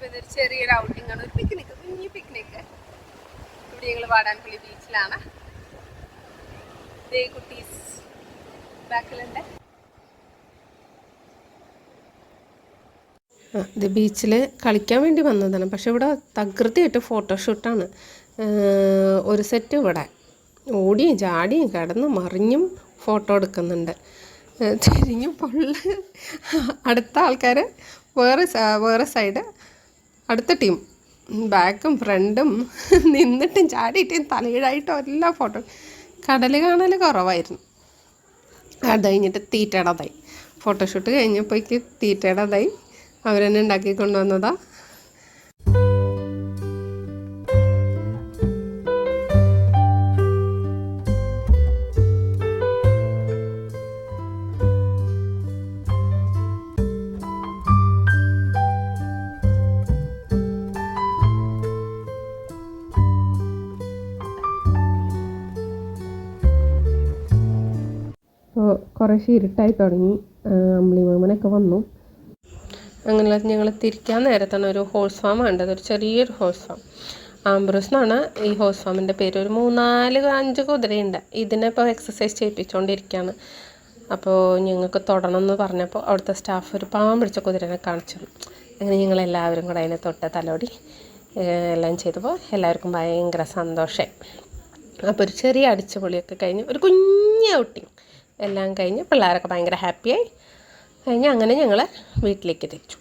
അപ്പോൾ ഇതൊരു ചെറിയൊരു ഔട്ടിങ്ങാണ്, ഒരു പിക്നിക്ക്, കുഞ്ഞി പിക്നിക്ക്. ഇവിടെ ഞങ്ങൾ വാടാൻപള്ളി ബീച്ചിലാണ്. ദേ കുട്ടീസ് ബാക്കിലുണ്ട്. ഇത് ബീച്ചിൽ കളിക്കാൻ വേണ്ടി വന്നതാണ്. പക്ഷെ ഇവിടെ തകൃതിയായിട്ട് ഫോട്ടോഷൂട്ടാണ്. ഒരു സെറ്റ് ഇവിടെ ഓടിയും ചാടിയും കിടന്നും മറിഞ്ഞും ഫോട്ടോ എടുക്കുന്നുണ്ട്. തിരിഞ്ഞും പൊള്ള് അടുത്ത ആൾക്കാർ വേറെ സൈഡ്, അടുത്ത ടീം ബാക്കും ഫ്രണ്ടും നിന്നിട്ടും ചാടിയിട്ടും തലയിടായിട്ടും എല്ലാ ഫോട്ടോ. കടൽ കാണൽ കുറവായിരുന്നു. അത് കഴിഞ്ഞിട്ട് തീറ്റയുടേതായി, ഫോട്ടോഷൂട്ട് കഴിഞ്ഞപ്പോഴേക്ക് തീറ്റയുടേതായി. അവരെന്നെ ഉണ്ടാക്കി കൊണ്ടുവന്നതാ. അപ്പോൾ കുറേശ്ശെ ഇരുട്ടായി തുടങ്ങി. അമ്പിളി മാമനൊക്കെ വന്നു. അങ്ങനെ ഞങ്ങൾ തിരിക്കാൻ നേരത്താണ് ഒരു ഹോഴ്സ് ഫാം കണ്ടത്, ഒരു ചെറിയൊരു ഹോഴ്സ് ഫാം. ആംബ്രൂസ് എന്നാണ് ഈ ഹോഴ്സ് ഫാമിൻ്റെ പേര്. ഒരു 3-4-5 കുതിരയുണ്ട്. ഇതിനിപ്പോൾ എക്സസൈസ് ചെയ്യിപ്പിച്ചുകൊണ്ടിരിക്കുകയാണ്. അപ്പോൾ ഞങ്ങൾക്ക് തൊടണം എന്ന് പറഞ്ഞപ്പോൾ അവിടുത്തെ സ്റ്റാഫ് ഒരു പാവം പിടിച്ച കുതിരനെ കാണിച്ചു. അങ്ങനെ ഞങ്ങളെല്ലാവരും കൂടെ അതിനെ തൊട്ട് തലോടി എല്ലാം ചെയ്തപ്പോൾ എല്ലാവർക്കും ഭയങ്കര സന്തോഷമായി. അപ്പോൾ ഒരു ചെറിയ അടിച്ചുപൊളിയൊക്കെ കഴിഞ്ഞ് ഒരു കുഞ്ഞ് ഔട്ടിങ് എല്ലാം കഴിഞ്ഞ് പിള്ളേരൊക്കെ ഭയങ്കര ഹാപ്പിയായി. കഴിഞ്ഞ് അങ്ങനെ ഞങ്ങൾ വീട്ടിലേക്ക് തിരിച്ചു.